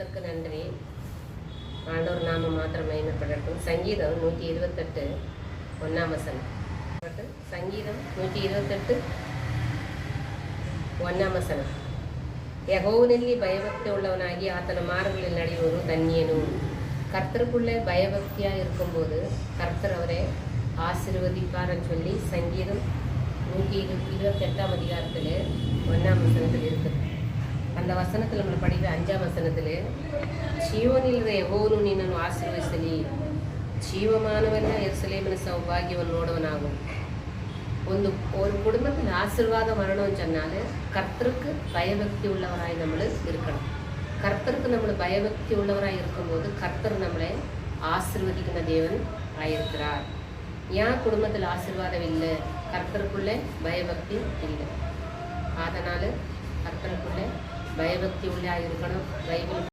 கர்த்தருக்கு நன்றி. ஆண்டவர் நாமம் மாத்திரம் மகிமைப்படட்டும். சங்கீதம் 128 1ஆம் வசனம். சங்கீதம் 128 1ஆம் வசனம். யெகோவನಲ್ಲಿ பயபக்தி உள்ளவனாகி ஆತನ மார்ಗಗಳಲ್ಲಿ ನಡೆಯುವನು ಧನ್ಯನು. கர்த்தருக்குள்ளே பயபக்தியாக இருக்கும்போது கர்த்தர் அவரை ஆசீர்வதிப்பார்னு சொல்லி சங்கீதம் 128ஆம் அதிகாரத்தில் 1ஆம் வசனத்தில் இருக்குது. அந்த வசனத்தில் நம்ம படிக்கிற 5ஆம் வசனத்தில் ಜೀವನಿಲ್ಲದ ಯೆಹೋವನು ನಿನ್ನನ್ನು ಆಶೀರ್ವದಿಸಲಿ, ಜೀವಮಾನವನ್ನ ಯೆರೂಸಲೇಮಿನ சௌபாகியவன் நோடவனாகும். ஒரு குடும்பத்தில் ஆசீர்வாதம் வரணும்னு சொன்னாலே கர்த்தருக்கு பயபக்தி உள்ளவராய் நம்மளை இருக்கணும். கர்த்தருக்கு நம்மளை பயபக்தி உள்ளவராய் இருக்கும்போது கர்த்தர் நம்மளை ஆசீர்வதிக்கிற தேவன் ஆயிருக்கிறார். ஏன் குடும்பத்தில் ஆசீர்வாதம் இல்லை? கர்த்தருக்குள்ளே பயபக்தி இல்லை. அதனால் கர்த்தருக்குள்ளே பயபக்தி உள்ளே இருக்கணும். பைபிள்